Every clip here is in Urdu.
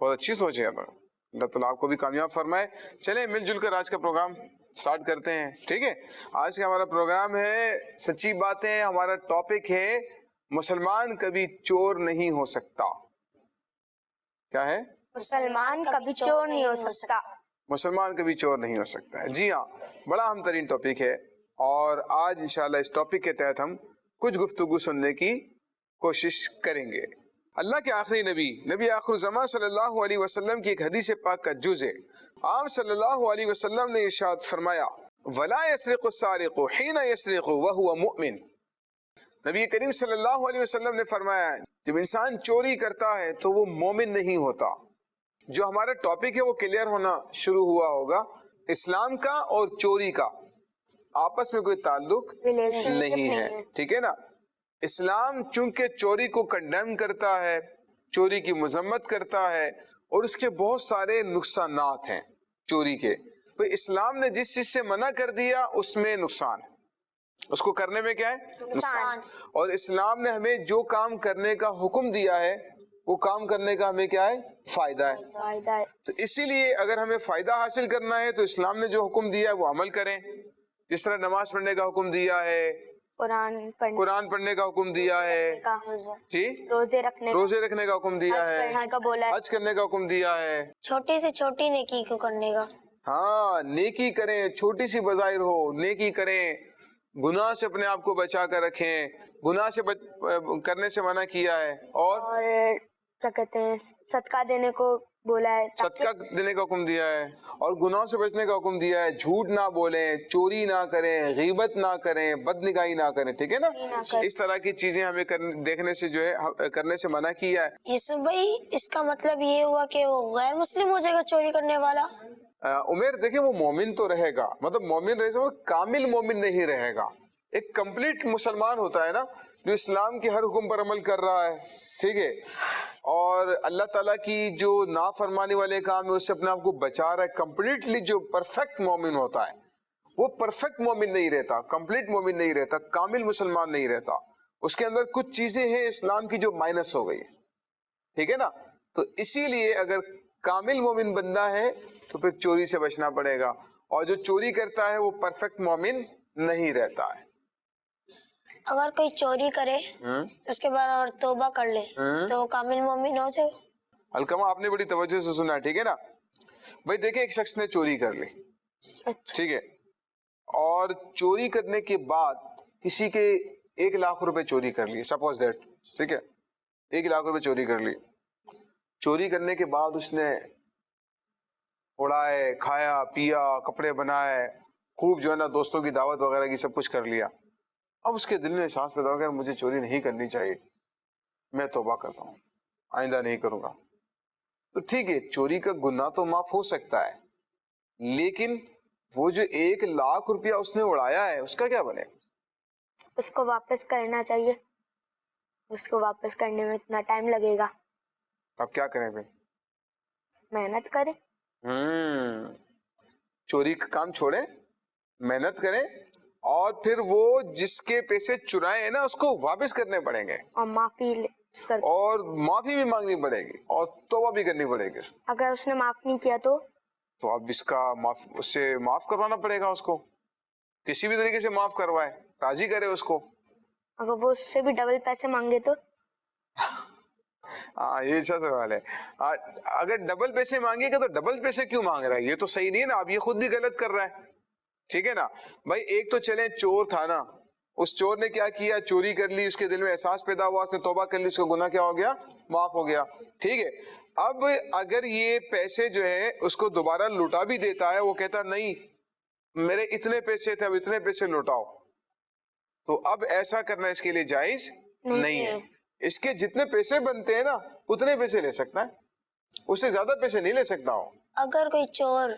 بہت اچھی سوچ ہے. اللہ تعالیٰ آپ کو بھی کامیاب فرمائے. چلیں مل جل کر آج کا پروگرام سٹارٹ کرتے ہیں. ٹھیک ہے, آج کا ہمارا پروگرام ہے سچی باتیں. ہمارا ٹاپک ہے مسلمان کبھی چور نہیں ہو سکتا. کیا ہے؟ مسلمان کبھی چور نہیں ہو سکتا. مسلمان کبھی چور نہیں ہو سکتا ہے. جی ہاں, بڑا اہم ترین ٹاپک ہے, اور آج انشاءاللہ اس ٹاپک کے تحت ہم کچھ گفتگو سننے کی کوشش کریں گے. اللہ کے آخری نبی آخر الزمان صلی اللہ علیہ وسلم کی ایک حدیث پاک کا جز ہے. آپ صلی اللہ علیہ وسلم نے ارشاد فرمایا وَلَا يَسْرِقُ السَّارِقُ حِينَ يَسْرِقُ وَهُوَ مُؤْمِنٌ. نبی کریم صلی اللہ علیہ وسلم نے فرمایا جب انسان چوری کرتا ہے تو وہ مومن نہیں ہوتا. جو ہمارا ٹاپک ہے وہ کلیئر ہونا شروع ہوا ہوگا. اسلام کا اور چوری کا آپس میں کوئی تعلق نہیں ہے. ٹھیک ہے نا. اسلام چونکہ چوری کو کنڈیم کرتا ہے, چوری کی مذمت کرتا ہے, اور اس کے بہت سارے نقصانات ہیں چوری کے. تو اسلام نے جس چیز سے منع کر دیا اس میں نقصان, اس کو کرنے میں کیا ہے نقصان. اور اسلام نے ہمیں جو کام کرنے کا حکم دیا ہے وہ کام کرنے کا ہمیں کیا ہے فائدہ ہے. تو اسی لیے اگر ہمیں فائدہ حاصل کرنا ہے تو اسلام نے جو حکم دیا ہے وہ عمل کریں. جس طرح نماز پڑھنے کا حکم دیا ہے, قرآن پڑھنے کا حکم دیا ہے, جی روزے رکھنے کا حکم دیا ہے, حج کرنے کا حکم دیا ہے, چھوٹی سے چھوٹی نیکی کو کرنے کا. ہاں نیکی کریں, چھوٹی سی بظاہر ہو نیکی کریں. گناہ سے اپنے آپ کو بچا کر رکھیں, گناہ سے کرنے سے منع کیا ہے. اور کیا کہتے ہیں صدقہ دینے کو بولا ہے, صدقہ دینے کا حکم دیا ہے, اور گناہوں سے بچنے کا حکم دیا ہے. جھوٹ نہ بولیں, چوری نہ کریں, غیبت نہ کریں, بدنگاہی نہ کریں. ٹھیک ہے نا. اس طرح کی چیزیں ہمیں دیکھنے سے جو ہے کرنے سے منع کیا ہے. یوسف بھائی اس کا مطلب یہ ہوا کہ وہ غیر مسلم ہو جائے گا چوری کرنے والا. عمر دیکھیں وہ مومن تو رہے گا, مطلب مومن رہے گا, کامل مومن نہیں رہے گا. ایک کمپلیٹ مسلمان ہوتا ہے نا جو اسلام کے ہر حکم پر عمل کر رہا ہے. ٹھیک ہے, اور اللہ تعالیٰ کی جو نافرمانی والے کام ہے اس سے اپنے آپ کو بچا رہا ہے. کمپلیٹلی جو پرفیکٹ مومن ہوتا ہے وہ پرفیکٹ مومن نہیں رہتا, کمپلیٹ مومن نہیں رہتا, کامل مسلمان نہیں رہتا. اس کے اندر کچھ چیزیں ہیں اسلام کی جو مائنس ہو گئی. ٹھیک ہے نا. تو اسی لیے اگر کامل مومن بندہ ہے تو پھر چوری سے بچنا پڑے گا, اور جو چوری کرتا ہے وہ پرفیکٹ مومن نہیں رہتا ہے. اگر کوئی چوری کرے اس کے بعد اور توبہ کر لے تو وہ کامل مومن ہو جائے گا. الکما آپ نے بڑی توجہ سے سنا. ٹھیک ہے نا بھائی. دیکھیں ایک شخص نے چوری کر لی, ٹھیک ہے, اور چوری کرنے کے بعد کسی کے 1 لاکھ روپے چوری کر لی, سپوز دیٹ. ٹھیک ہے, 1 لاکھ روپے چوری کر لی. چوری کرنے کے بعد اس نے اڑائے, کھایا پیا, کپڑے بنائے, خوب جو ہے نا دوستوں کی دعوت وغیرہ کی سب کچھ کر لیا. اب اس کے دل میں احساس پیدا ہو گیا مجھے چوری نہیں کرنی چاہیے, میں توبہ کرتا ہوں, آئندہ نہیں کروں گا. تو ٹھیک ہے چوری کا گناہ تو معاف ہو سکتا ہے, لیکن وہ جو 1 لاکھ روپیہ اس نے اڑایا ہے اس کا کیا بنے؟ اس کو واپس کرنا چاہیے. اس کو واپس کرنے میں اتنا ٹائم لگے گا. اب کیا کریں پھر؟ محنت کریں. چوری کا کام چھوڑیں, محنت کریں, اور پھر وہ جس کے پیسے چرائے ہیں نا اس کو واپس کرنے پڑیں گے, اور معافی بھی مانگنی پڑے گی, اور توبہ بھی کرنی پڑے گی. اگر اس نے معاف نہیں کیا تو اب اس کا اس سے معاف کروانا پڑے گا. اس کو کسی بھی طریقے سے معاف کروائے, راضی کرے اس کو. اگر وہ اس سے بھی ڈبل پیسے مانگے تو ہاں یہ اچھا سوال ہے. اگر ڈبل پیسے مانگے گا تو ڈبل پیسے کیوں مانگ رہا ہے؟ یہ تو صحیح نہیں ہے نا. اب یہ خود بھی غلط کر رہا ہے. ٹھیک ہے نا بھائی. ایک تو چلیں چور تھا نا, اس چور نے کیا کیا, چوری کر لی, اس کے دل میں احساس پیدا ہوا, اس نے توبہ کر لی, اس کا گناہ کیا ہو گیا, معاف ہو گیا. ٹھیک ہے. اب اگر یہ پیسے جو ہے اس کو دوبارہ لوٹا بھی دیتا ہے, وہ کہتا نہیں میرے اتنے پیسے تھے اب اتنے پیسے لوٹاؤ, تو اب ایسا کرنا اس کے لیے جائز نہیں ہے. اس کے جتنے پیسے بنتے ہیں نا اتنے پیسے لے سکتا ہے, اس سے زیادہ پیسے نہیں لے سکتا ہو. اگر کوئی چور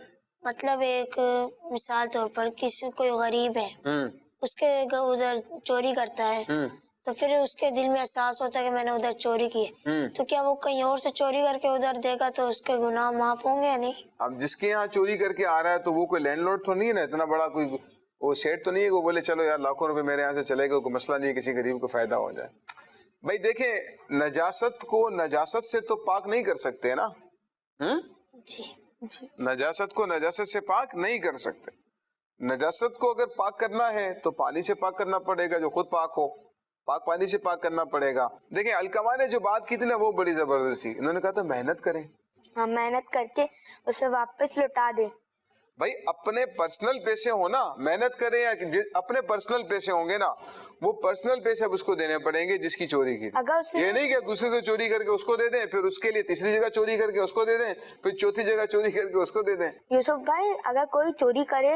مطلب ایک مثال طور پر کسی کوئی غریب ہے اس کے ادھر چوری کرتا ہے تو پھر اس کے دل میں احساس ہوتا ہے کہ میں نے ادھر چوری کی ہے, تو کیا وہ کہیں اور سے چوری کر کے ادھر دے گا تو اس کے گناہ معاف ہوں گے یا نہیں؟ اب جس کے یہاں چوری کر کے آ رہا ہے تو وہ کوئی لینڈ لارڈ تو نہیں ہے نا, اتنا بڑا کوئی وہ سیٹ تو نہیں ہے کہ وہ بولے چلو یار لاکھوں روپے میرے یہاں سے چلے گا, کوئی مسئلہ نہیں ہے, کسی غریب کو فائدہ ہو جائے. بھائی دیکھیں نجاست کو نجاست سے تو پاک نہیں کر سکتے نا, جی نجاست کو نجاست سے پاک نہیں کر سکتے. نجاست کو اگر پاک کرنا ہے تو پانی سے پاک کرنا پڑے گا جو خود پاک ہو, پاک پانی سے پاک کرنا پڑے گا. دیکھیں علقمہ نے جو بات کی تھی نا وہ بڑی زبردست تھی. انہوں نے کہا تھا محنت کریں. ہاں, محنت کر کے اسے واپس لوٹا دیں. بھائی اپنے پرسنل پیسے ہو نا, محنت کریں یا اپنے پرسنل پیسے ہوں گے نا, وہ پرسنل پیسے اب اس کو دینے پڑیں گے جس کی چوری کی. یہ نہیں کہ دوسرے سے چوری کر کے اس کو دے دیں, پھر اس کے لیے تیسری جگہ چوری کر کے اس کو دے دیں, پھر چوتھی جگہ چوری کر کے اس کو دے دیں. یوسف بھائی, اگر کوئی چوری کرے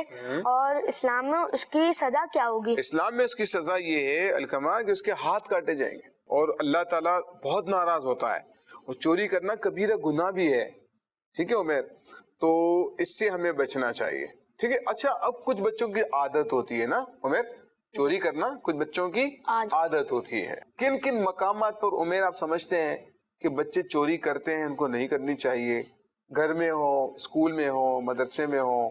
اور اسلام میں اس کی سزا کیا ہوگی؟ اسلام میں اس کی سزا یہ ہے علقمہ کہ اس کے ہاتھ کاٹے جائیں گے, اور اللہ تعالیٰ بہت ناراض ہوتا ہے. اور چوری کرنا کبیرہ گناہ بھی ہے, ٹھیک ہے عمیر, تو اس سے ہمیں بچنا چاہیے, ٹھیک ہے. اچھا, اب کچھ بچوں کی عادت ہوتی ہے نا عمیر, چوری کرنا کچھ بچوں کی عادت ہوتی ہے. کن کن مقامات پر عمیر آپ سمجھتے ہیں کہ بچے چوری کرتے ہیں, ان کو نہیں کرنی چاہیے؟ گھر میں ہو, اسکول میں ہو, مدرسے میں ہو,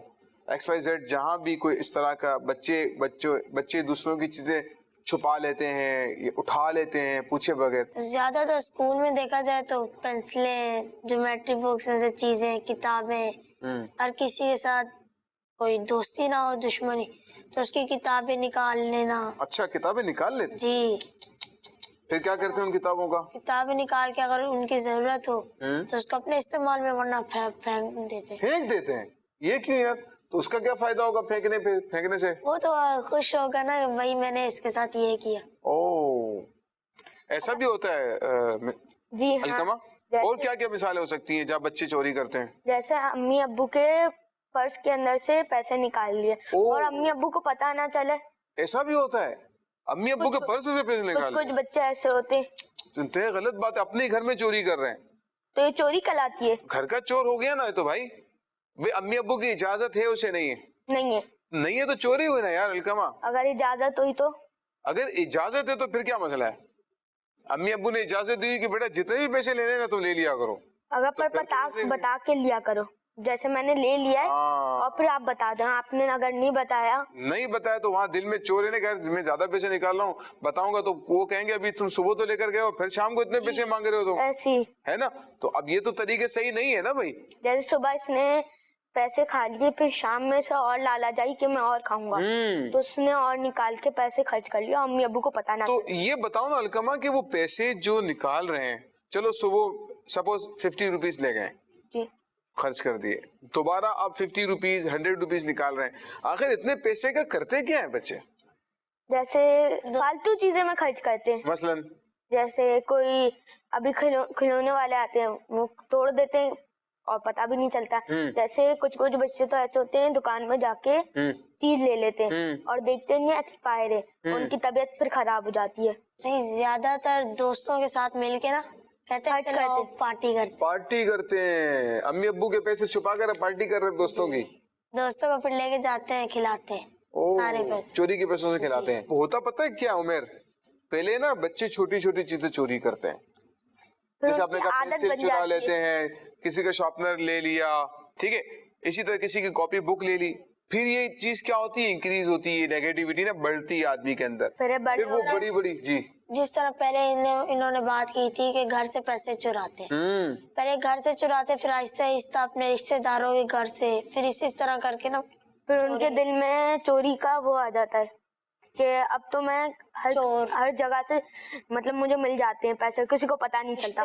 XYZ, جہاں بھی کوئی اس طرح کا بچے دوسروں کی چیزیں چھپا لیتے ہیں, یہ اٹھا لیتے ہیں پوچھے بغیر. زیادہ تر اسکول میں دیکھا جائے تو پینسلیں, جیومیٹری بکس, ایسے چیزیں, کتابیں, اور کسی کے ساتھ کوئی دوستی نہ ہو, دشمنی, تو اس کی کتابیں نکال لینا. اچھا, کتابیں نکال لیتے, جی. پھر کیا کرتے ہیں ان کتابوں کا؟ کتابیں نکال کے اگر ان کی ضرورت ہو تو اس کو اپنے استعمال میں, ورنہ پھینک دیتے ہیں. یہ کیوں یار؟ تو اس کا کیا فائدہ ہوگا پھینکنے سے؟ وہ تو خوش ہوگا نا کہ بھائی میں نے اس کے ساتھ یہ کیا. او, ایسا بھی ہوتا ہے جی علقمہ؟ ہاں, اور کیا کیا مثالیں ہو سکتی ہیں جہاں بچے چوری کرتے ہیں؟ جیسے امی ابو کے پرس کے اندر سے پیسے نکال لیے اور امی ابو کو پتا نہ چلے. ایسا بھی ہوتا ہے, امی ابو کے پرس سے پیسے نکال؟ کچھ بچے ایسے ہوتے ہیں. انتہائی غلط بات ہے, اپنے گھر میں چوری کر رہے ہیں تو یہ چوری کہلاتی ہے. گھر کا چور ہو گیا نا تو بھائی امی ابو کی اجازت ہے اسے نہیں ہے؟ نہیں ہے تو چوری ہوئی نا یار علقمہ. اگر اجازت ہوئی تو, اگر اجازت ہے تو پھر کیا مسئلہ ہے؟ امی ابو نے اجازت دی کہ بیٹا جتنے بھی پیسے لینے نا تم لے لیا کرو, اگر پر بتا کے لیا کرو, جیسے میں نے لے لیا ہے اور پھر آپ بتا دیں. آپ نے اگر نہیں بتایا تو وہاں دل میں چور ہے کہ میں زیادہ پیسے نکال رہا ہوں, بتاؤں گا تو وہ کہیں گے ابھی تم صبح تو لے کر گئے ہو, پھر شام کو اتنے پیسے مانگ رہے ہو, تو ایسی ہے نا. تو اب یہ تو طریقے صحیح نہیں ہے نا بھائی. جیسے صبح اس نے پیسے کھا لیے, پھر شام میں سے اور لالا جائی کہ میں اور کھاؤں گا, تو اس نے اور نکال کے پیسے خرچ کر لیا, امی ابو کو پتا نہ. تو یہ بتاؤ نا علقمہ کہ وہ پیسے جو نکال رہے ہیں, چلو صبح سپوز 50 روپیز لے گئے, جی, خرچ کر دیے, دوبارہ آپ 50 روپیز 100 روپیز نکال رہے ہیں, آخر اتنے پیسے کا کرتے کیا ہیں بچے؟ جیسے فالتو چیزیں میں خرچ کرتے ہیں. مثلاً جیسے کوئی ابھی کھلونے والے آتے ہیں, وہ توڑ دیتے ہیں اور پتہ بھی نہیں چلتا. جیسے کچھ بچے تو ایسے ہوتے ہیں دکان میں جا کے چیز لے لیتے ہیں اور دیکھتے ہیں ایکسپائر ہے, ان کی طبیعت پھر خراب ہو جاتی ہے. نہیں, زیادہ تر دوستوں کے ساتھ مل کے نا کہتے ہیں چلو پارٹی کرتے ہیں, امی ابو کے پیسے چھپا کر پارٹی کر رہے دوستوں کی, دوستوں کو پھر لے کے جاتے ہیں, کھلاتے ہیں سارے پیسے, چوری کے پیسوں سے کھلاتے ہیں. ہوتا پتہ ہے کیا عمر, پہلے نا بچے چھوٹی چھوٹی چیزیں چوری کرتے ہیں, جیسے اپنے کا پینسل چرا لیتے ہیں, کسی کا شارپنر لے لیا, ٹھیک ہے, اسی طرح کسی کی کاپی بک لے لی. پھر یہ چیز کیا ہوتی ہے, انکریز ہوتی ہے, نیگیٹیوٹی نا بڑھتی ہے آدمی کے اندر, پھر وہ بڑی جی. جس طرح پہلے انہوں نے بات کی تھی کہ گھر سے پیسے چراتے ہیں, پہلے گھر سے چراتے, پھر آہستہ آہستہ اپنے رشتے داروں کے گھر سے, پھر اسی طرح کر کے نا پھر ان کے دل میں چوری کا وہ آ جاتا ہے کہ اب تو میں ہر جگہ سے مطلب مجھے مل جاتے ہیں پیسے, کسی کو پتا نہیں چلتا.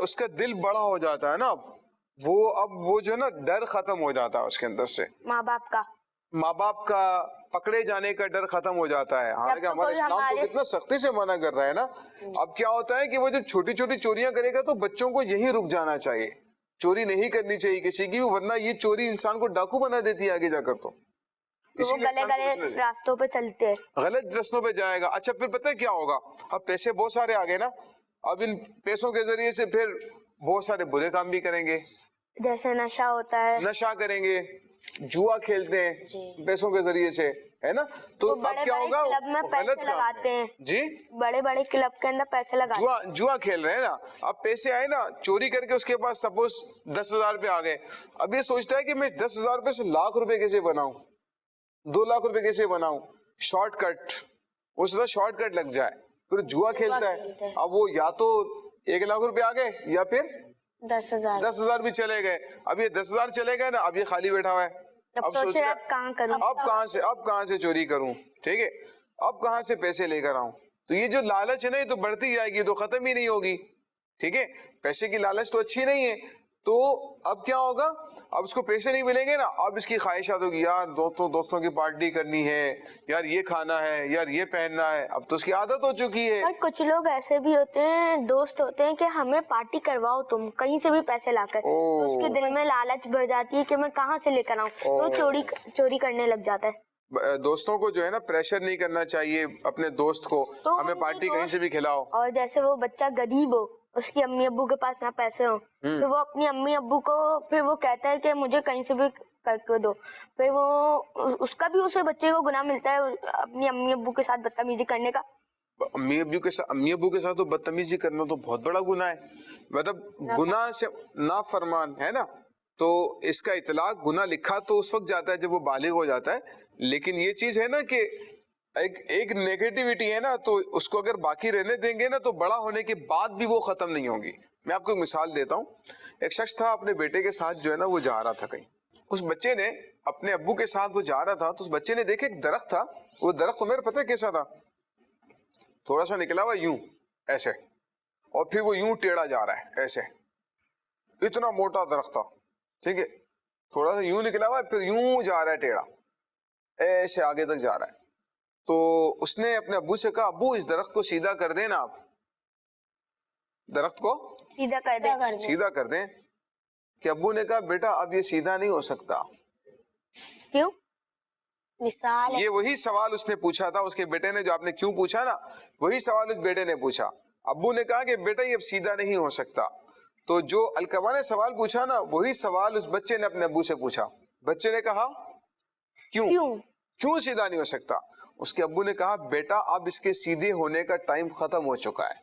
اس کا دل بڑا ہو جاتا ہے نا, اب وہ جو ہے نا ڈر ختم ہو جاتا ہے اس کے اندر سے, ماں باپ کا پکڑے جانے کا ڈر ختم ہو جاتا ہے. حالانکہ ہمارا اسلام تو کتنا سختی سے منع کر رہا ہے نا. اب کیا ہوتا ہے کہ وہ جب چھوٹی چھوٹی چوریاں کرے گا تو بچوں کو یہی رک جانا چاہیے, چوری نہیں کرنی چاہیے کسی کی, ورنہ یہ چوری انسان کو ڈاکو بنا دیتی ہے آگے جا کر. تو غلط راستوں پہ چلتے ہیں, غلط رستوں پہ جائے گا. اچھا پھر پتہ ہے کیا ہوگا, اب پیسے بہت سارے آ گئے نا, اب ان پیسوں کے ذریعے سے پھر بہت سارے برے کام بھی کریں گے, جیسے نشہ ہوتا ہے, نشہ کریں گے, جوا کھیلتے ہیں پیسوں کے ذریعے سے, ہے نا. تو اب کیا ہوگا, کلب میں پیسے لگاتے ہیں, جی بڑے بڑے کلب کے اندر پیسے لگاتے ہیں, جوا کھیل رہے ہیں نا. اب پیسے آئے نا چوری کر کے, اس کے پاس سپوز 10,000 روپے آ گئے, اب یہ سوچتا ہے کہ میں 10,000 روپے سے لاکھ روپے کیسے بناؤں, 2 لاکھ روپے کیسے بناؤں, شارٹ کٹ, اس طرح شارٹ کٹ لگ جائے, پھر جوا کھیلتا ہے. اب وہ یا تو 1 لاکھ روپے آ گئے یا پھر 10,000 10,000 بھی چلے گئے. اب یہ 10,000 چلے گئے نا, اب یہ خالی بیٹھا ہوا ہے. اب سوچ رہا ہے کہاں کروں, اب کہاں سے چوری کروں, ٹھیک ہے, اب کہاں سے پیسے لے کر آؤں. تو یہ جو لالچ ہے نا, یہ تو بڑھتی جائے گی, تو ختم ہی نہیں ہوگی. ٹھیک ہے, پیسے کی لالچ تو اچھی نہیں ہے. تو اب کیا ہوگا, اب اس کو پیسے نہیں ملیں گے نا, اب اس کی خواہشات ہوگی, یار دوستوں کی پارٹی کرنی ہے, یار یہ کھانا ہے, یار یہ پہننا ہے. اب تو اس کی عادت ہو چکی ہے. اور کچھ لوگ ایسے بھی ہوتے ہیں, دوست ہوتے ہیں کہ ہمیں پارٹی کرواؤ تم کہیں سے بھی پیسے لا کر, اس کے دل میں لالچ بڑھ جاتی ہے کہ میں کہاں سے لے کر آؤں, تو چوری کرنے لگ جاتا ہے. دوستوں کو جو ہے نا پریشر نہیں کرنا چاہیے اپنے دوست کو, ہمیں پارٹی کہیں سے بھی کھلاؤ. اور جیسے وہ بچہ غریب ہو, اس کی امی ابو کے پاس نہ پیسے ہوں, تو وہ اپنی امی ابو کو پھر وہ کہتا ہے کہ مجھے کہیں سے بھی کر کے دو, پھر وہ اس کا بھی اسے بچے کو گناہ ملتا ہے اپنی امی ابو کے ساتھ بدتمیزی کرنے کا. امی ابو کے ساتھ تو بدتمیزی کرنا تو بہت بڑا گناہ ہے, مطلب گناہ سے نافرمان ہے نا. تو اس کا اطلاق گناہ لکھا تو اس وقت جاتا ہے جب وہ بالغ ہو جاتا ہے, لیکن یہ چیز ہے نا کہ ایک نیگیٹیوٹی ہے نا, تو اس کو اگر باقی رہنے دیں گے نا تو بڑا ہونے کے بعد بھی وہ ختم نہیں ہوگی. میں آپ کو ایک مثال دیتا ہوں. ایک شخص تھا, اپنے بیٹے کے ساتھ جو ہے نا وہ جا رہا تھا کہیں. اس بچے نے اپنے ابو کے ساتھ وہ جا رہا تھا, تو اس بچے نے دیکھا ایک درخت تھا. وہ درخت تمہیں پتہ ہے کیسا تھا, تھوڑا سا نکلا ہوا یوں ایسے, اور پھر وہ یوں ٹیڑھا جا رہا ہے ایسے, اتنا موٹا درخت تھا. ٹھیک ہے, تھوڑا سا یوں نکلا ہوا ہے, پھر یوں جا رہا ہے ٹیڑھا, ایسے آگے تک جا رہا ہے. تو اس نے اپنے ابو سے کہا, ابو اس درخت کو سیدھا کر دیں نا, آپ درخت کو سیدھا کر دیں. کہ ابو نے کہا, بیٹا اب یہ سیدھا نہیں ہو سکتا. کیوں؟ مثال ہے. یہ وہی سوال اس نے پوچھا تھا, اس کے بیٹے نے, جو آپ نے کیوں پوچھا نا, وہی سوال اس بیٹے نے پوچھا. ابو نے کہا کہ بیٹا یہ اب سیدھا نہیں ہو سکتا. تو جو القما نے سوال پوچھا نا, وہی سوال اس بچے نے اپنے ابو سے پوچھا. بچے نے کہا کیوں سیدھا نہیں ہو سکتا. اس کے ابو نے کہا, بیٹا اب اس کے سیدھے ہونے کا ٹائم ختم ہو چکا ہے,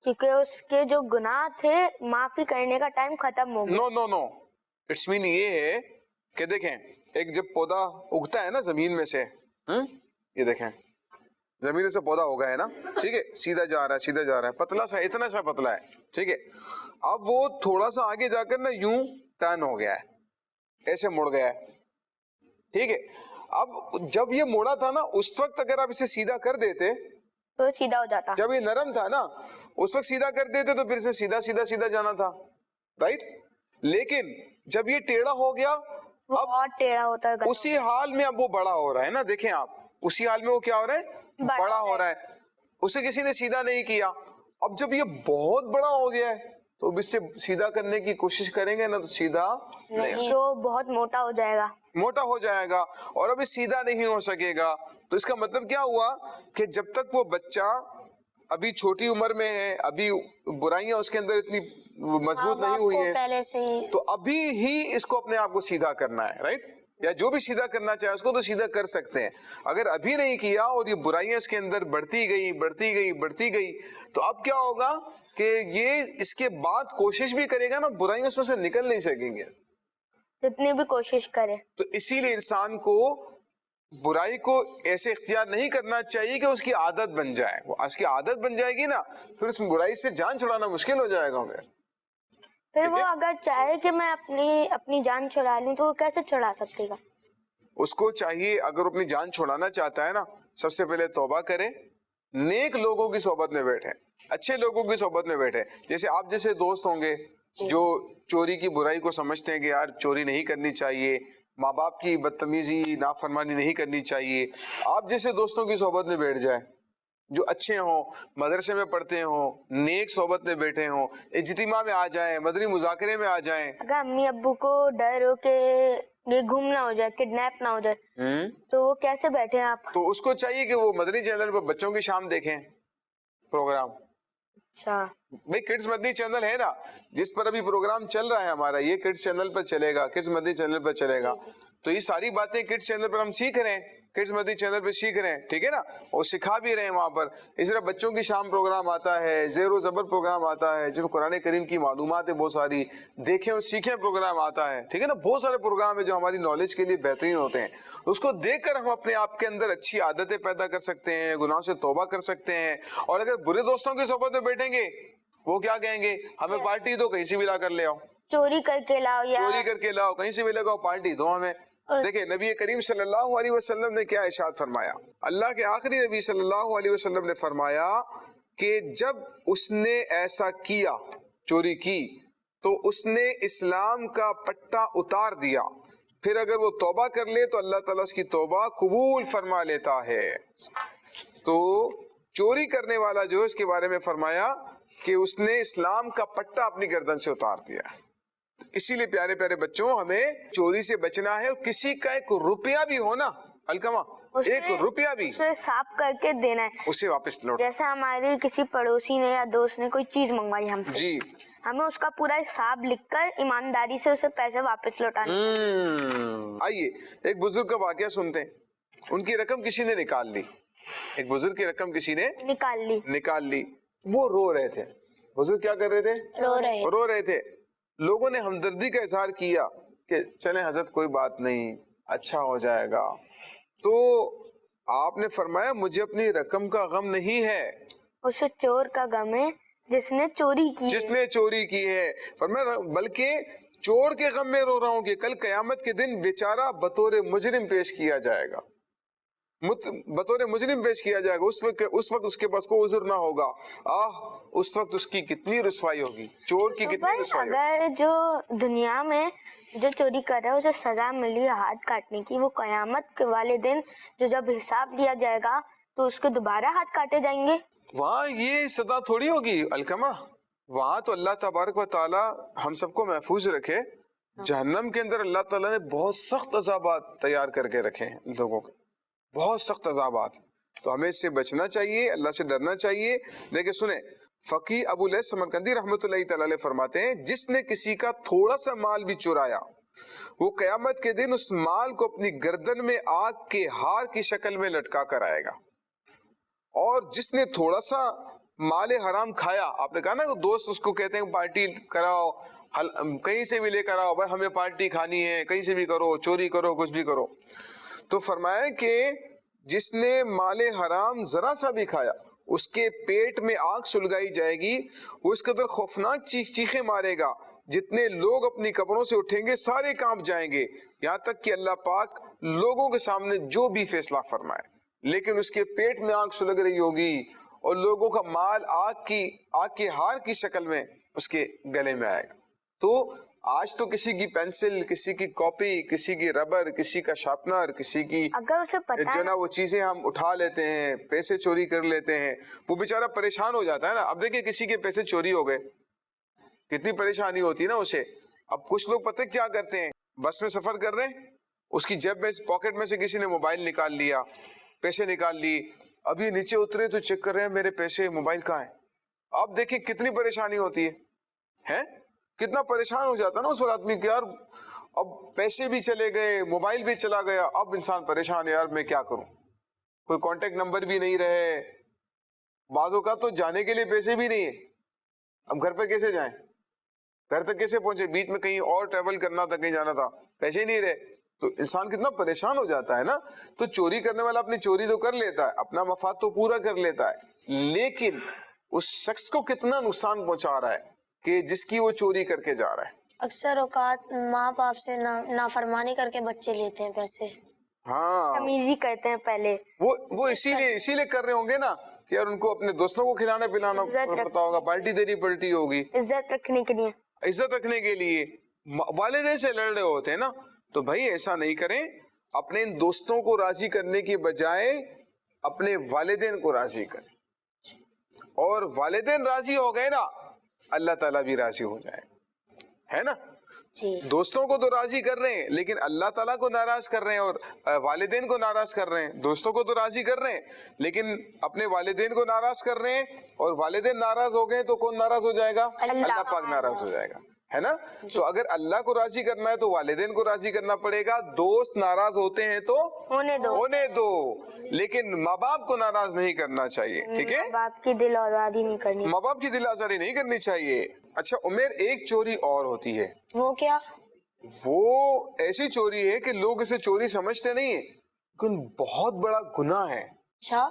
کیونکہ اس کے جو گناہ تھے معافی کرنے کا ٹائم ختم ہو گیا. نو اٹس مین یہ ہے کہ دیکھیں, ایک جب پودا اگتا ہے نا زمین میں سے, یہ دیکھیں زمین سے پودا ہوگا ہے نا, ٹھیک ہے, سیدھا جا رہا ہے, پتلا سا, اتنا سا پتلا ہے, ٹھیک ہے. اب وہ تھوڑا سا آگے جا کر نا یوں ٹرن ہو گیا ہے, ایسے مڑ گیا ہے, ٹھیک ہے. اب جب یہ موڑا تھا نا, اس وقت اگر آپ اسے سیدھا کر دیتے تو سیدھا ہو جاتا. جب یہ نرم تھا نا, اس وقت سیدھا کر دیتے تو پھر سے سیدھا جانا تھا, رائٹ. لیکن جب یہ ٹیڑھا ہو گیا, اب اور ٹیڑھا ہوتا ہے, اسی حال میں اب وہ بڑا ہو رہا ہے نا. دیکھیں آپ, اسی حال میں وہ کیا ہو رہا ہے, بڑا ہو رہا ہے. اسے کسی نے سیدھا نہیں کیا. اب جب یہ بہت بڑا ہو گیا ہے, تو اب اس سے سیدھا کرنے کی کوشش کریں گے نا, تو سیدھا نہیں, تو بہت موٹا ہو جائے گا, اور اب سیدھا نہیں ہو سکے گا. تو اس کا مطلب کیا ہوا کہ جب تک وہ بچہ ابھی چھوٹی عمر میں ہے, ابھی برائیاں اس کے اندر اتنی مضبوط نہیں ہوئی ہیں, پہلے سے ہی تو ابھی ہی اس کو اپنے آپ کو سیدھا کرنا ہے, رائٹ. یا جو بھی سیدھا کرنا چاہے اس کو تو سیدھا کر سکتے ہیں. اگر ابھی نہیں کیا اور یہ برائیاں اس کے اندر بڑھتی گئی, تو اب کیا ہوگا کہ یہ اس کے بعد کوشش بھی کرے گا نا, برائیاں اس میں سے نکل نہیں سکیں گے جتنی بھی کوشش کرے. تو اسی لیے انسان کو برائی کو ایسے اختیار نہیں کرنا چاہیے کہ اس کی عادت بن جائے. وہ اس کی عادت بن جائے گی نا, پھر اس برائی سے جان چھڑانا مشکل ہو جائے گا. پھر وہ اگر چاہے کہ میں اپنی جان چھڑا لوں, تو وہ کیسے چھڑا سکتے گا؟ اس کو چاہیے, اگر اپنی جان چھڑانا چاہتا ہے نا, سب سے پہلے توبہ کرے, نیک لوگوں کی صحبت میں بیٹھے, اچھے لوگوں کی صحبت میں بیٹھے. جیسے آپ جیسے دوست ہوں گے جو چوری کی برائی کو سمجھتے ہیں کہ یار چوری نہیں کرنی چاہیے, ماں باپ کی بدتمیزی نافرمانی نہیں کرنی چاہیے. آپ جیسے دوستوں کی صحبت میں بیٹھ جائے, جو اچھے ہوں, مدرسے میں پڑھتے ہوں, نیک صحبت میں بیٹھے ہوں, اجتماع میں آ جائیں, مدنی مذاکرے میں آ جائیں. اگر امی ابو کو ڈر ہو کہ یہ گم نہ ہو جائے, کڈنیپ نہ ہو جائے, تو وہ کیسے بیٹھے آپ؟ تو اس کو چاہیے کہ وہ مدنی چینل پر بچوں کی شام دیکھیں پروگرام. اچھا بھائی کڈز مدنی چینل ہے نا, جس پر ابھی پروگرام چل رہا ہے ہمارا, یہ کڈز چینل پر چلے گا, کڈز مدنی چینل پر چلے گا. تو یہ ساری باتیں کڈز چینل پر ہم سیکھ رہے ہیں, کڈز مدنی چینل پہ سیکھ رہے ہیں, ٹھیک ہے نا, اور سکھا بھی رہے ہیں وہاں پر. اس طرح بچوں کی شام پروگرام آتا ہے, زیر و زبر پروگرام آتا ہے, جن قرآن کریم کی معلومات ہے بہت ساری, دیکھیں اور سیکھیں پروگرام آتا ہے, ٹھیک ہے نا. بہت سارے پروگرام ہیں جو ہماری نالج کے لیے بہترین ہوتے ہیں. اس کو دیکھ کر ہم اپنے آپ کے اندر اچھی عادتیں پیدا کر سکتے ہیں, گناہ سے توبہ کر سکتے ہیں. اور اگر برے دوستوں کی صحبت میں بیٹھیں گے وہ کیا کہیں گے, ہمیں پارٹی دو, کہیں سے بھی لا کر لے آؤ, چوری کر کے لاؤ یا چوری کر کے لاؤ, کہیں سے بھی لگاؤ, پارٹی دو ہمیں. دیکھیں نبی کریم صلی اللہ علیہ وسلم نے کیا ارشاد فرمایا. اللہ کے آخری نبی صلی اللہ علیہ وسلم نے فرمایا کہ جب اس نے ایسا کیا, چوری کی, تو اس نے اسلام کا پٹا اتار دیا, پھر اگر وہ توبہ کر لے تو اللہ تعالیٰ اس کی توبہ قبول فرما لیتا ہے. تو چوری کرنے والا جو ہے اس کے بارے میں فرمایا کہ اس نے اسلام کا پٹا اپنی گردن سے اتار دیا. اسی لیے پیارے پیارے بچوں, ہمیں چوری سے بچنا ہے. کسی کا ایک روپیہ بھی ہو نا الکما, ایک روپیہ بھی اسے صاف کر کے دینا ہے, اسے واپس لوٹ. جیسے ہماری کسی پڑوسی نے یا دوست نے کوئی چیز منگوائی ہم سے, جی, ہمیں اس کا پورا حساب لکھ کر ایمانداری سے اسے پیسے واپس لوٹانے. آئیے ایک بزرگ کا واقعہ سنتے ہیں. ان کی رقم کسی نے نکال لی, ایک بزرگ کی رقم کسی نے نکال لی. وہ رو رہے تھے. بزرگ کیا کر رہے تھے؟ رو رہے تھے. لوگوں نے ہمدردی کا اظہار کیا کہ چلیں حضرت کوئی بات نہیں, اچھا ہو جائے گا. تو آپ نے فرمایا مجھے اپنی رقم کا غم نہیں ہے, اسے چور کا غم ہے جس نے چوری کی ہے. فرمایا بلکہ چور کے غم میں رو رہا ہوں کہ کل قیامت کے دن بیچارہ بطور مجرم پیش کیا جائے گا, اس وقت اس کے پاس کوئی عذر نہ ہوگا. اس وقت اس کی کتنی رسوائی ہوگی, چور کی کتنی رسوائی ہوگی. اگر جو دنیا میں جو چوری کر رہا ہے اسے سزا ملی ہاتھ کاٹنے کی, وہ قیامت کے والے دن جو جب حساب لیا جائے گا تو اس کے دوبارہ ہاتھ کاٹے جائیں گے. وہاں یہ سزا تھوڑی ہوگی الکما, وہاں تو اللہ تبارک و تعالی ہم سب کو محفوظ رکھے. جہنم کے اندر اللہ تعالیٰ نے بہت سخت عذابات تیار کر کے رکھے ہیں لوگوں کے, بہت سخت عذابات. تو ہمیں اس سے بچنا چاہیے, اللہ سے ڈرنا چاہیے. دیکھیں سنیں, فقی ابو الیث سمرقندی رحمۃ اللہ تعالی علیہ فرماتے ہیں جس نے کسی کا تھوڑا سا مال بھی چرایا, وہ قیامت کے دن اس مال کو اپنی گردن میں آگ کے ہار کی شکل میں لٹکا کر آئے گا. اور جس نے تھوڑا سا مال حرام کھایا, آپ نے کہا نا دوست اس کو کہتے ہیں پارٹی کراؤ, کہیں سے بھی لے کر آؤ, بھائی ہمیں پارٹی کھانی ہے, کہیں سے بھی کرو, چوری کرو, کچھ بھی کرو. تو فرمایا کہ جس نے مال حرام ذرا سا بھی کھایا اس کے پیٹ میں آگ سلگائی جائے گی, وہ اس قدر خوفناک چیخیں مارے گا جتنے لوگ اپنی قبروں سے اٹھیں گے سارے کانپ جائیں گے, یہاں تک کہ اللہ پاک لوگوں کے سامنے جو بھی فیصلہ فرمائے, لیکن اس کے پیٹ میں آگ سلگ رہی ہوگی اور لوگوں کا مال آگ کے ہار کی شکل میں اس کے گلے میں آئے گا. تو آج تو کسی کی پینسل, کسی کی کاپی, کسی کی ربر, کسی کا شارپنر, کسی کی جو نا وہ چیزیں ہم اٹھا لیتے ہیں, پیسے چوری کر لیتے ہیں, وہ بیچارہ پریشان ہو جاتا ہے نا. اب دیکھیں کسی کے پیسے چوری ہو گئے, کتنی پریشانی ہوتی ہے نا اسے. اب کچھ لوگ پتہ کیا کرتے ہیں, بس میں سفر کر رہے ہیں, اس کی جیب میں پاکٹ میں سے کسی نے موبائل نکال لیا, پیسے نکال لی, ابھی نیچے اترے تو چیک کر رہے ہیں میرے پیسے, موبائل کہاں ہے. اب دیکھیں کتنی پریشانی ہوتی ہے, کتنا پریشان ہو جاتا نا اس وقت آدمی کہ یار اب پیسے بھی چلے گئے, موبائل بھی چلا گیا, اب انسان پریشان ہے, یار میں کیا کروں, کوئی کانٹیکٹ نمبر بھی نہیں رہے, بعضوں کا تو جانے کے لیے پیسے بھی نہیں ہے, اب گھر پہ کیسے جائیں, گھر تک کیسے پہنچے, بیچ میں کہیں اور ٹریول کرنا تھا, کہیں جانا تھا, پیسے نہیں رہے, تو انسان کتنا پریشان ہو جاتا ہے نا. تو چوری کرنے والا اپنی چوری تو کر لیتا ہے, اپنا مفاد تو پورا کر لیتا ہے, لیکن اس شخص کو کتنا نقصان پہنچا رہا ہے کہ جس کی وہ چوری کر کے جا رہا ہے. اکثر اوقات ماں باپ سے نافرمانی کر کے بچے لیتے ہیں پیسے. ہاں, تمیزی کرتے ہیں پہلے, وہ اسی لیے کر رہے ہوں گے نا کہ یار ان کو اپنے دوستوں کو کھلانا پلانا پڑتا ہوگا, پارٹی دینی پڑتی ہوگی, عزت رکھنے کے لیے, والدین سے لڑ رہے ہوتے ہیں نا. تو بھائی ایسا نہیں کریں, اپنے ان دوستوں کو راضی کرنے کی بجائے اپنے والدین کو راضی کریں, اور والدین راضی ہو گئے نا اللہ تعالیٰ بھی راضی ہو جائے, ہے نا. دوستوں کو تو راضی کر رہے ہیں لیکن اللہ تعالیٰ کو ناراض کر رہے ہیں, اور والدین کو ناراض کر رہے ہیں. دوستوں کو تو راضی کر رہے ہیں لیکن اپنے والدین کو ناراض کر رہے ہیں, اور والدین ناراض ہو گئے تو کون ناراض ہو جائے گا؟ اللہ پاک ناراض ہو جائے گا, ہے نا. تو اگر اللہ کو راضی کرنا ہے تو والدین کو راضی کرنا پڑے گا. دوست ناراض ہوتے ہیں تو ہونے دو, لیکن ماں باپ کو ناراض نہیں کرنا چاہیے, ٹھیک ہے, ماں باپ کی دل آزاری نہیں کرنی, ماں باپ کی دل آزاری نہیں کرنی چاہیے. اچھا عمر, ایک چوری اور ہوتی ہے. وہ کیا؟ وہ ایسی چوری ہے کہ لوگ اسے چوری سمجھتے نہیں ہیں لیکن بہت بڑا گناہ ہے. اچھا,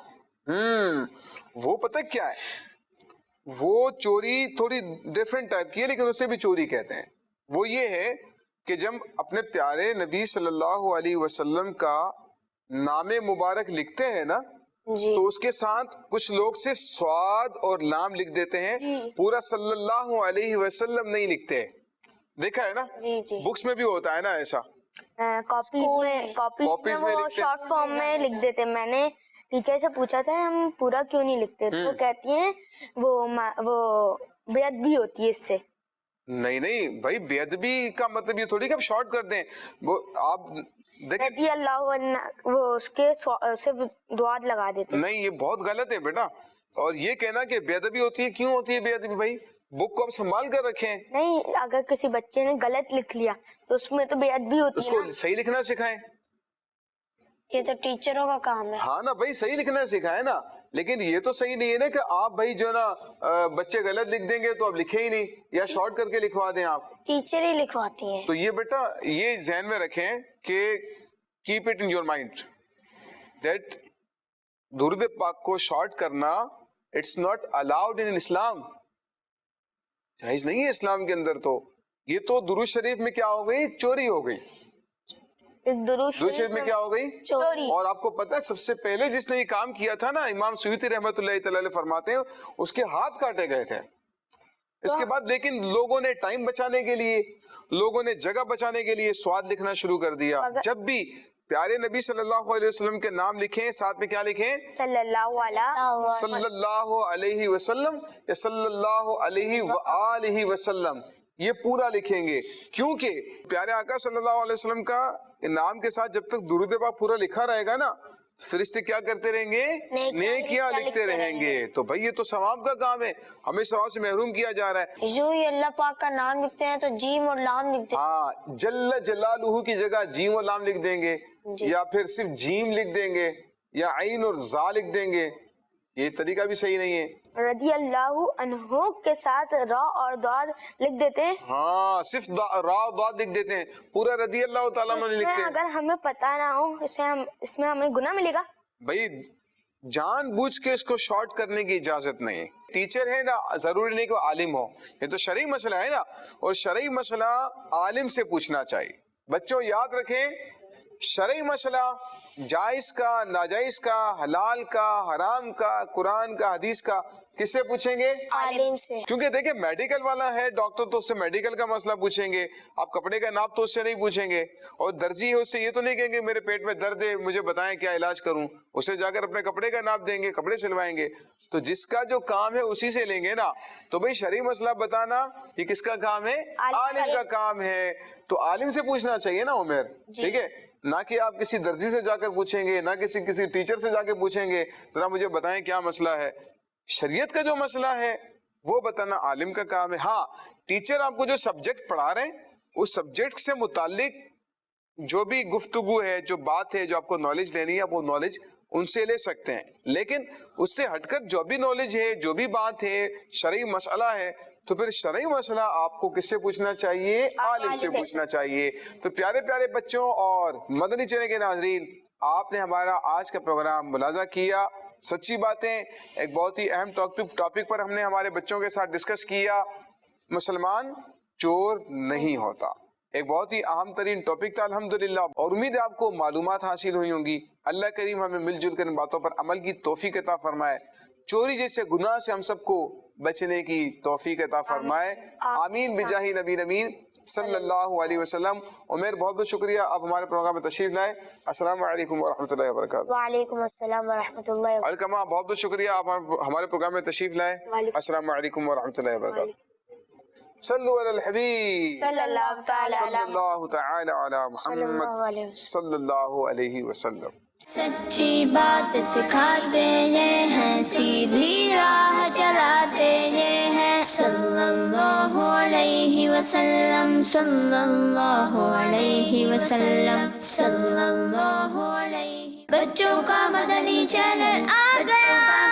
وہ پتہ کیا ہے, وہ چوری تھوڑی ڈفرینٹ ٹائپ کی ہے لیکن اسے بھی چوری کہتے ہیں. وہ یہ ہے کہ جب اپنے پیارے نبی صلی اللہ علیہ وسلم کا نام مبارک لکھتے ہیں نا جی تو اس کے ساتھ کچھ لوگ صرف صاد اور لام لکھ دیتے ہیں, پورا صلی اللہ علیہ وسلم نہیں لکھتے. دیکھا ہے نا جی جی بکس میں بھی ہوتا ہے نا ایسا, کاپیز میں وہ شارٹ فارم میں لکھ دیتے. میں نے ٹیچر سے پوچھا تھا ہم پورا کیوں نہیں لکھتے, تو کہتی ہیں وہ بے ادبی ہوتی ہے اس سے. نہیں بھائی بے ادبی کا مطلب یہ تھوڑی کہ آپ شارٹ کر دیں. وہ آپ دیکھیں رضی اللہ وہ اس کے صرف دعا لگا دیتے. نہیں, یہ بہت غلط ہے بیٹا. اور یہ کہنا کہ بے ادبی ہوتی ہے, کیوں ہوتی ہے بے ادبی بھائی؟ بک کو آپ سنبھال کر رکھیں. نہیں, اگر کسی بچے نے غلط لکھ لیا تو اس میں تو بے ادبی ہوتی اس ہے کو نا. صحیح لکھنا سکھائیں. یہ تو ٹیچروں کا کام ہے. ہاں نا بھائی, صحیح لکھنا سکھائیں نا. لیکن یہ تو صحیح نہیں ہے نا کہ آپ بھائی جو نا بچے غلط لکھ دیں گے تو آپ لکھیں ہی نہیں, یا شارٹ کر کے لکھوا دیں آپ. ٹیچر ہی لکھواتی ہیں. تو یہ بیٹا یہ ذہن میں رکھیں کہ keep it in your mind that درود پاک کو شارٹ کرنا اٹس ناٹ الاؤڈ ان اسلام. جائز نہیں ہے اسلام کے اندر. تو یہ تو درود شریف میں کیا ہو گئی, چوری ہو گئی. درود شریف میں کیا ہو گئی, چوری. اور آپ کو پتہ ہے سب سے پہلے جس نے یہ کام کیا تھا نا, امام سیوطی رحمۃ اللہ تعالی علیہ فرماتے ہیں اس کے ہاتھ کاٹے گئے تھے. اس کے بعد لیکن لوگوں نے ٹائم بچانے کے لیے, لوگوں نے جگہ بچانے کے لیے سواد لکھنا شروع کر دیا. جب بھی پیارے نبی صلی اللہ علیہ وسلم کے نام لکھیں ساتھ میں کیا لکھیں, صلی اللہ علیہ وسلم یا صلی اللہ علیہ وآلہ وسلم, یہ پورا لکھیں گے. کیونکہ پیارے آقا صلی اللہ علیہ وسلم کا نام کے ساتھ جب تک درود پاک پورا لکھا رہے گا نا, فرشتے کیا کرتے رہیں گے, نیکیاں لکھتے رہیں گے. تو بھائی یہ تو ثواب کا کام ہے, ہمیں ثواب سے محروم کیا جا رہا ہے. جو یہ اللہ پاک کا نام لکھتے ہیں تو جیم اور لام لکھتے ہیں. ہاں, جل جلالہ کی جگہ جیم اور لام لکھ دیں گے, یا پھر صرف جیم لکھ دیں گے, یا عین اور زا لکھ دیں گے. یہ طریقہ بھی صحیح نہیں ہے. رضی اللہ عنہ کے ساتھ را اور داد لکھ دیتے ہیں. ہاں, صرف را اور داد لکھ دیتے ہیں, پورا رضی اللہ تعالیٰ نہیں لکھتے. اگر ہمیں پتہ نہ ہو اس میں ہمیں گناہ ملے گا. بھائی جان بوجھ کے اس کو شارٹ کرنے کی اجازت نہیں ہے. ٹیچر ہے نا, ضروری نہیں کہ وہ عالم ہو, یہ تو شرعی مسئلہ ہے نا, اور شرعی مسئلہ عالم سے پوچھنا چاہیے. بچوں یاد رکھیں, شرعی مسئلہ جائز کا, ناجائز کا, حلال کا, حرام کا, قرآن کا, حدیث کا, کس سے پوچھیں گے؟ عالم سے. کیونکہ دیکھیں میڈیکل والا ہے ڈاکٹر, تو اس سے میڈیکل کا مسئلہ پوچھیں گے. آپ کپڑے کا ناپ تو اس سے نہیں پوچھیں گے, اور درزی ہے اس سے یہ تو نہیں کہیں گے میرے پیٹ میں درد ہے مجھے بتائیں کیا علاج کروں. اسے جا کر اپنے کپڑے کا ناپ دیں گے, کپڑے سلوائیں گے. تو جس کا جو کام ہے اسی سے لیں گے نا. تو بھئی شرعی مسئلہ بتانا یہ کس کا کام ہے؟ عالم کا کام ہے. تو عالم سے پوچھنا چاہیے نا عمر, ٹھیک ہے, نہ کہ آپ کسی درزی سے جا کر پوچھیں گے, نہ کسی ٹیچر سے جا کے پوچھیں گے ذرا مجھے بتائیں کیا مسئلہ ہے. شریعت کا جو مسئلہ ہے وہ بتانا عالم کا کام ہے. ہاں, ٹیچر آپ کو جو سبجیکٹ پڑھا رہے ہیں اس سبجیکٹ سے متعلق جو بھی گفتگو ہے, جو بات ہے, جو آپ کو نالج لینی ہے, آپ وہ نالج ان سے لے سکتے ہیں. لیکن اس سے ہٹ کر جو بھی نالج ہے, جو بھی بات ہے, شرعی مسئلہ ہے, تو پھر شرعی مسئلہ آپ کو کس سے پوچھنا چاہیے؟ عالم سے پوچھنا چاہیے. تو پیارے پیارے بچوں اور مدنی چینل کے ناظرین, آپ نے ہمارا آج کا پروگرام ملاحظہ کیا. سچی باتیں ایک بہت ہی اہم ٹاپک پر ہم نے ہمارے بچوں کے ساتھ ڈسکس کیا. مسلمان چور نہیں ہوتا, ایک بہت ہی اہم ترین ٹاپک تھا الحمدللہ, اور امید ہے آپ کو معلومات حاصل ہوئی ہوں گی. اللہ کریم ہمیں مل جل کر ان باتوں پر عمل کی توفیق عطا فرمائے. چوری جیسے گناہ سے ہم سب کو بچنے کی توفیق عطا فرمائے. آمین بجاہ نبی نمین صلی اللہ علیہ وسلم. عمر بہت بہت شکریہ, آپ ہمارے پروگرام میں تشریف لائے. السلام علیکم ورحمۃ اللہ وبرکاتہ. وعلیکم السلام ورحمۃ اللہ وبرکاتہ. علقمہ بہت بہت شکریہ, آپ ہمارے پروگرام میں تشریف لائے. السلام علیکم ورحمۃ اللہ وبرکاتہ. صلو علی الحبیب صلی اللہ تعالی علی محمد صلی اللہ علیہ وسلم. سچی بات سکھاتے یہ ہیں, سیدھی راہ چلاتے یہ ہیں. صلی اللہ علیہ وسلم, صلی اللہ علیہ وسلم, صلی اللہ علیہ. بچوں کا مدنی چینل آ گیا.